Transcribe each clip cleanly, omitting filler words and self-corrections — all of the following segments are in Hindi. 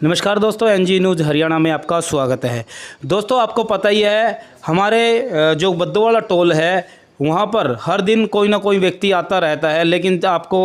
नमस्कार दोस्तों, एनजी न्यूज़ हरियाणा में आपका स्वागत है। दोस्तों, आपको पता ही है हमारे जो बद्दोवाला टोल है वहाँ पर हर दिन कोई ना कोई व्यक्ति आता रहता है, लेकिन आपको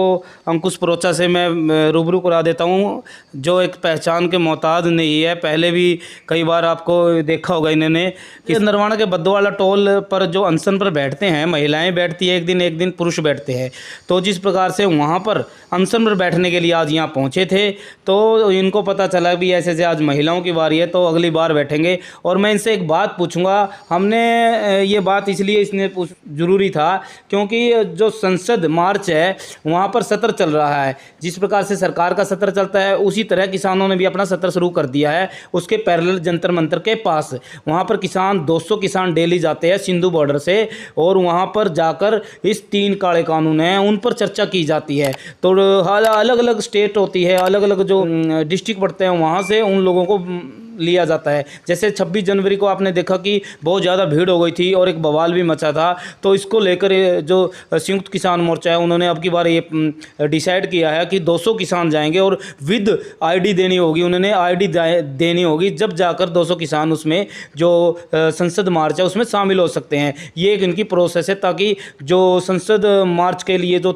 अंकुश परोचा से मैं रूबरू करा देता हूँ जो एक पहचान के मोहताज नहीं है। पहले भी कई बार आपको देखा होगा इन्होंने कि नरवाना के बद्दोवाला टोल पर जो अनशन पर बैठते हैं, महिलाएं बैठती है एक दिन पुरुष बैठते हैं। तो जिस प्रकार से वहाँ पर अनशन पर बैठने के लिए आज यहाँ पहुँचे थे, तो इनको पता चला भी ऐसे से आज महिलाओं की बारी है, तो अगली बार बैठेंगे। और मैं इनसे एक बात पूछूंगा। हमने ये बात इसलिए इसने ज़रूरी था क्योंकि जो संसद मार्च है वहाँ पर सत्र चल रहा है। जिस प्रकार से सरकार का सत्र चलता है उसी तरह किसानों ने भी अपना सत्र शुरू कर दिया है। उसके पैरेलल जंतर मंतर के पास वहाँ पर 200 किसान डेली जाते हैं सिंधु बॉर्डर से, और वहाँ पर जाकर इस 3 काले कानून हैं उन पर चर्चा की जाती है। तो अलग अलग स्टेट होती है, अलग अलग जो डिस्ट्रिक्ट पड़ते हैं वहाँ से उन लोगों को लिया जाता है। जैसे 26 जनवरी को आपने देखा कि बहुत ज़्यादा भीड़ हो गई थी और एक बवाल भी मचा था। तो इसको लेकर जो संयुक्त किसान मोर्चा है उन्होंने अब की बार ये डिसाइड किया है कि 200 किसान जाएंगे और विद आईडी देनी होगी। उन्होंने आईडी देनी होगी, जब जाकर 200 किसान उसमें जो संसद मार्च है उसमें शामिल हो सकते हैं। ये एक इनकी प्रोसेस है ताकि जो संसद मार्च के लिए जो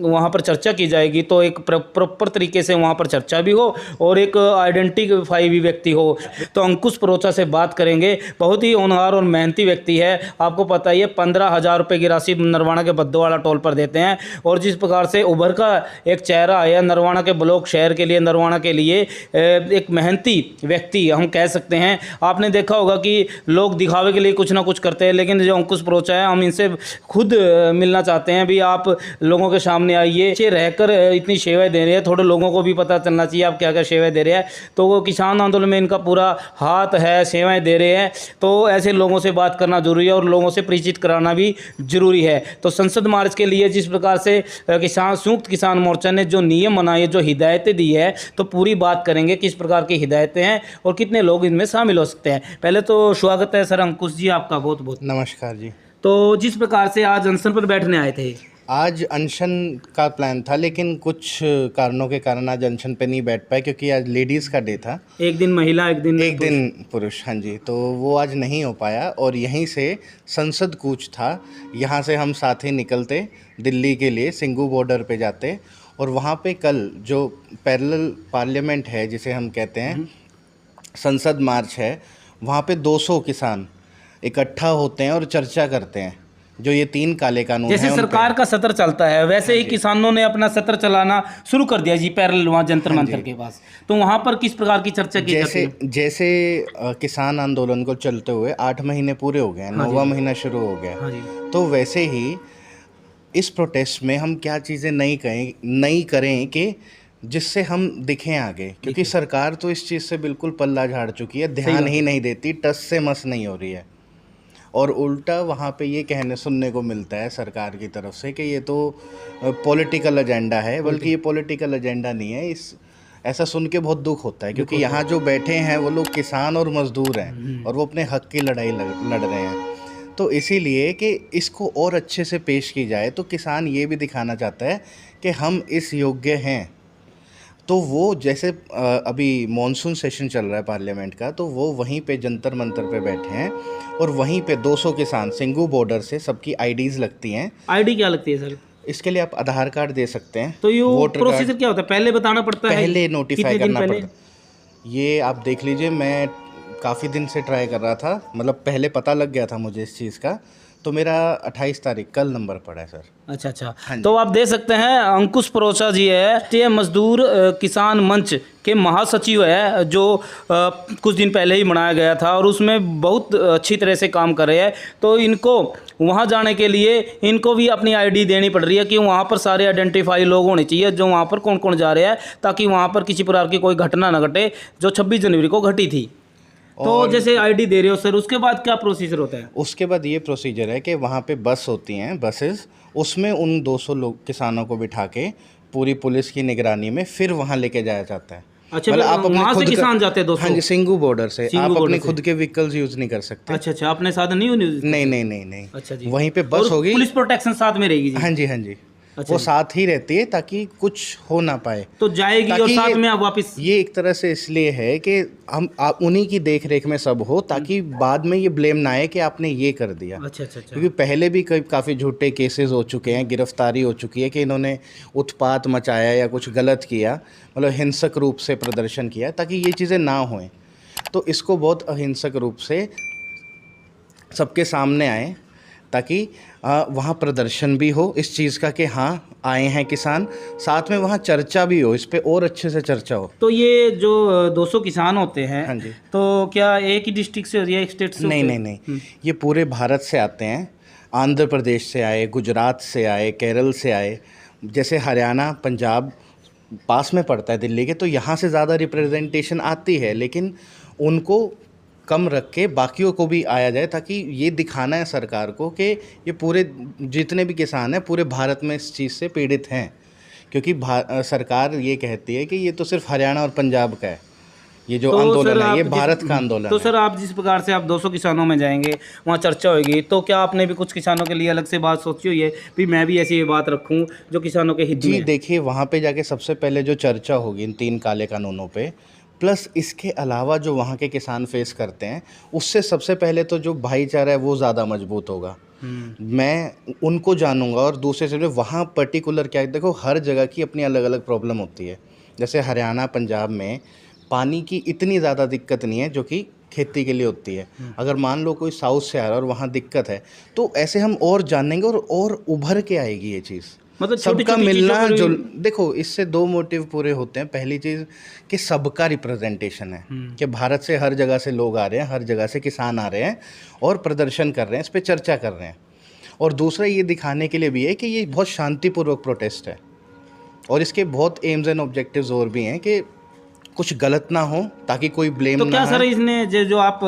वहाँ पर चर्चा की जाएगी तो एक प्रॉपर तरीके से वहाँ पर चर्चा भी हो और एक आइडेंटिफाई भी व्यक्ति हो। तो अंकुश परोचा से बात करेंगे। बहुत ही होनहार और मेहनती व्यक्ति है। आपको पता ही है 15,000 रुपये की राशि नरवाना के बद्दोवाला टोल पर देते हैं। और जिस प्रकार से उभर का एक चेहरा आया नरवाना के ब्लॉक शहर के लिए, नरवाना के लिए एक मेहनती व्यक्ति हम कह सकते हैं। आपने देखा होगा कि लोग दिखावे के लिए कुछ ना कुछ करते हैं, लेकिन जो अंकुश परोचा है हम इनसे खुद मिलना चाहते हैं। भी आप लोगों के सामने आइए, रहकर इतनी सेवाएं दे रहे हैं, थोड़े लोगों को भी पता चलना चाहिए आप क्या क्या सेवाएं दे रहे हैं। तो वो किसान आंदोलन में इनका पूरा हाथ है, सेवाएं दे रहे हैं। तो ऐसे लोगों से बात करना जरूरी है और लोगों से परिचित कराना भी जरूरी है। तो संसद मार्च के लिए जिस प्रकार से संयुक्त किसान मोर्चा ने जो नियम बनाए, जो हिदायतें दी है, तो पूरी बात करेंगे किस प्रकार की हिदायतें हैं और कितने लोग इनमें शामिल हो सकते हैं। पहले तो स्वागत है सर अंकुश जी आपका, बहुत बहुत नमस्कार जी। तो जिस प्रकार से आज अनशन पर बैठने आए थे, आज अनशन का प्लान था लेकिन कुछ कारणों के कारण आज अनशन पे नहीं बैठ पाए क्योंकि आज लेडीज़ का डे था। एक दिन महिला एक दिन पुरुष। हाँ जी, तो वो आज नहीं हो पाया और यहीं से संसद कूच था। यहाँ से हम साथ ही निकलते दिल्ली के लिए, सिंघू बॉर्डर पे जाते और वहाँ पे कल जो पैरेलल पार्लियामेंट है जिसे हम कहते हैं संसद मार्च है, वहाँ पे 200 किसान इकट्ठा होते हैं और चर्चा करते हैं जो ये 3 काले कानून जैसे सरकार का सत्र चलता है वैसे ही किसानों ने अपना सत्र चलाना शुरू कर दिया जी, पैरेलल वहाँ जंतर मंतर के पास। तो वहाँ पर किस प्रकार की चर्चा की जाती है? जैसे किसान आंदोलन को चलते हुए 8 महीने पूरे हो गए, 9वां महीना शुरू हो गया, तो वैसे ही इस प्रोटेस्ट में हम क्या चीज़ें नई करें कि जिससे हम दिखें आगे, क्योंकि सरकार तो इस चीज़ से बिल्कुल पल्ला झाड़ चुकी है, ध्यान ही नहीं देती, टस से मस नहीं हो रही है। और उल्टा वहाँ पे ये कहने सुनने को मिलता है सरकार की तरफ से कि ये तो पॉलिटिकल एजेंडा है, बल्कि ये पॉलिटिकल एजेंडा नहीं है। ऐसा सुन के बहुत दुख होता है क्योंकि यहाँ जो बैठे हैं वो लोग किसान और मजदूर हैं और वो अपने हक की लड़ाई लड़ रहे हैं। तो इसीलिए कि इसको और अच्छे से पेश की जाए, तो किसान ये भी दिखाना चाहता है कि हम इस योग्य हैं। तो वो जैसे अभी मॉनसून सेशन चल रहा है पार्लियामेंट का, तो वो वहीं पे जंतर मंतर पे बैठे हैं और वहीं पे 200 किसान सिंघू बॉर्डर से, सबकी आईडीज़ लगती हैं। आईडी क्या लगती है सर? इसके लिए आप आधार कार्ड दे सकते हैं। तो ये प्रोसीजर क्या होता है? पहले बताना पड़ता है, पहले नोटिफाई करना पड़ता है। ये आप देख लीजिए, मैं काफ़ी दिन से ट्राई कर रहा था, मतलब पहले पता लग गया था मुझे इस चीज़ का, तो मेरा 28 तारीख कल नंबर पड़ा है सर। अच्छा। हाँ, तो आप देख सकते हैं अंकुश परोचा जी है, राष्ट्रीय मजदूर किसान मंच के महासचिव है, जो कुछ दिन पहले ही बनाया गया था और उसमें बहुत अच्छी तरह से काम कर रहे हैं। तो इनको वहाँ जाने के लिए इनको भी अपनी आईडी देनी पड़ रही है कि वहाँ पर सारे आइडेंटिफाई लोग होने चाहिए जो वहाँ पर कौन कौन जा रहे हैं, ताकि वहाँ पर किसी प्रकार की कोई घटना न घटे जो 26 जनवरी को घटी थी। तो जैसे आईडी दे रहे हो सर, उसके बाद क्या प्रोसीजर होता है? उसके बाद ये प्रोसीजर है कि वहाँ पे बस होती हैं, बसेस, उसमें उन 200 लोग किसानों को बिठा के पूरी पुलिस की निगरानी में फिर वहाँ लेके जाया जाता है। अच्छा, मतलब आप वहाँ से किसान जाते हैं 200? हाँ जी, सिंघू बॉर्डर से। आप अपने खुद के व्हीकल्स यूज़ नहीं कर सकते। अच्छा, अपने साधन नहीं? नहीं। अच्छा जी, वहीं पे बस होगी, पुलिस प्रोटेक्शन साथ में रहेगी जी? हाँ जी। वो साथ ही रहती है ताकि कुछ हो ना पाए। तो जाएगी और साथ में आप वापस। ये एक तरह से इसलिए है कि हम उन्हीं की देख रेख में सब हो, ताकि बाद में ये ब्लेम ना आए कि आपने ये कर दिया। अच्छा अच्छा अच्छा। क्योंकि पहले भी काफ़ी झूठे केसेस हो चुके हैं, गिरफ्तारी हो चुकी है कि इन्होंने उत्पात मचाया या कुछ गलत किया, मतलब हिंसक रूप से प्रदर्शन किया, ताकि ये चीज़ें ना होएं। तो इसको बहुत अहिंसक रूप से सबके सामने आए, ताकि वहाँ प्रदर्शन भी हो इस चीज़ का कि हाँ आए हैं किसान, साथ में वहाँ चर्चा भी हो, इस पे और अच्छे से चर्चा हो। तो ये जो 200 किसान होते हैं, हाँ जी, तो क्या एक ही डिस्ट्रिक्ट से होती है, एक स्टेट से? नहीं, ये पूरे भारत से आते हैं। आंध्र प्रदेश से आए, गुजरात से आए, केरल से आए, जैसे हरियाणा पंजाब पास में पड़ता है दिल्ली के, तो यहाँ से ज़्यादा रिप्रेजेंटेशन आती है, लेकिन उनको कम रख के बाकियों को भी आया जाए, ताकि ये दिखाना है सरकार को कि ये पूरे जितने भी किसान हैं पूरे भारत में इस चीज़ से पीड़ित हैं। क्योंकि सरकार ये कहती है कि ये तो सिर्फ हरियाणा और पंजाब का है, ये जो आंदोलन है ये भारत का आंदोलन तो सर आप जिस प्रकार से आप 200 किसानों में जाएंगे, वहाँ चर्चा होगी, तो क्या आपने भी कुछ किसानों के लिए अलग से बात सोची हुई है भी मैं भी ऐसी बात रखूँ जो किसानों के हित में? जी देखिए, वहाँ पे जाके सबसे पहले जो चर्चा होगी इन 3 काले कानूनों पे, प्लस इसके अलावा जो वहाँ के किसान फेस करते हैं, उससे सबसे पहले तो जो भाईचारा है वो ज़्यादा मजबूत होगा। मैं उनको जानूंगा, और दूसरे से वहाँ पर्टिकुलर क्या है, देखो हर जगह की अपनी अलग अलग प्रॉब्लम होती है। जैसे हरियाणा पंजाब में पानी की इतनी ज़्यादा दिक्कत नहीं है जो कि खेती के लिए होती है। अगर मान लो कोई साउथ से आ रहा है और वहाँ दिक्कत है, तो ऐसे हम और जानेंगे और उभर के आएगी ये चीज़। मतलब सबका मिलना जो, देखो इससे 2 मोटिव पूरे होते हैं। पहली चीज़ कि सबका रिप्रेजेंटेशन है, कि भारत से हर जगह से लोग आ रहे हैं, हर जगह से किसान आ रहे हैं और प्रदर्शन कर रहे हैं, इस पर चर्चा कर रहे हैं। और दूसरा ये दिखाने के लिए भी है कि ये बहुत शांतिपूर्वक प्रोटेस्ट है, और इसके बहुत एम्स एंड ऑब्जेक्टिव्स और भी हैं कि कुछ गलत ना हो, ताकि कोई ब्लेम तो ना क्या हो। सर इसने जो आप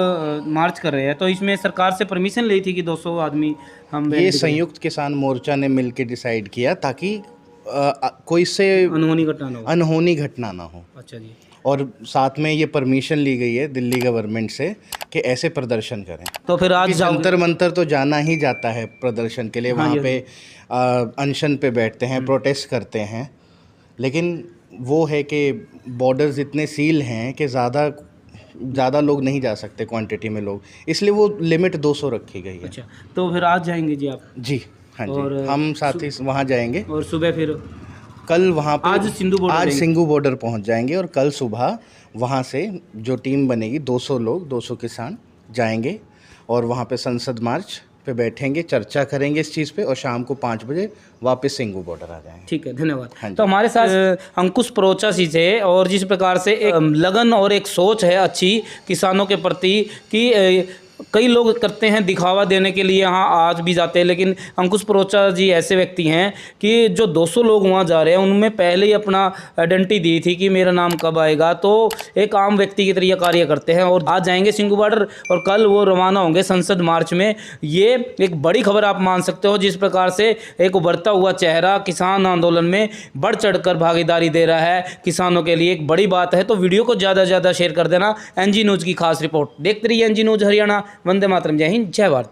मार्च कर रहे हैं, तो इसमें सरकार से परमिशन ली थी कि 200 आदमी हम? ये संयुक्त किसान मोर्चा ने मिलकर डिसाइड किया, ताकि कोई से अनहोनी घटना ना हो। अच्छा जी। और साथ में ये परमिशन ली गई है दिल्ली गवर्नमेंट से कि ऐसे प्रदर्शन करें। तो फिर आज जंतर मंतर तो जाना ही जाता है प्रदर्शन के लिए, वहाँ पे अनशन पे बैठते हैं, प्रोटेस्ट करते हैं, लेकिन वो है कि बॉर्डर्स इतने सील हैं कि ज़्यादा लोग नहीं जा सकते क्वांटिटी में लोग, इसलिए वो लिमिट 200 रखी गई है। अच्छा, तो फिर आज जाएंगे जी आप? जी हाँ जी, हम साथ ही वहाँ जाएंगे, और सुबह फिर कल वहाँ पे आज सिंघू बॉर्डर पहुँच जाएंगे, और कल सुबह वहाँ से जो टीम बनेगी 200 लोग, 200 किसान जाएंगे और वहाँ पे संसद मार्च पे बैठेंगे, चर्चा करेंगे इस चीज़ पे, और शाम को 5 बजे वापस सिंघू बॉर्डर आ जाएंगे। ठीक है, धन्यवाद। हाँ, तो हमारे साथ अंकुश परोचा जी थे, और जिस प्रकार से एक लगन और एक सोच है अच्छी किसानों के प्रति कि कई लोग करते हैं दिखावा देने के लिए, यहाँ आज भी जाते हैं, लेकिन अंकुश परोचा जी ऐसे व्यक्ति हैं कि जो 200 लोग वहाँ जा रहे हैं उनमें पहले ही अपना आइडेंटिटी दी थी कि मेरा नाम कब आएगा, तो एक आम व्यक्ति की तरह कार्य करते हैं, और आज जाएंगे सिंघू बॉर्डर और कल वो रवाना होंगे संसद मार्च में। ये एक बड़ी खबर आप मान सकते हो, जिस प्रकार से एक उभरता हुआ चेहरा किसान आंदोलन में बढ़ चढ़कर भागीदारी दे रहा है किसानों के लिए, एक बड़ी बात है। तो वीडियो को ज़्यादा से ज़्यादा शेयर कर देना। एनजी न्यूज़ की खास रिपोर्ट देखते रहिए, एनजी न्यूज़ हरियाणा। वंदे मातरम, जय हिंद, जय भारत।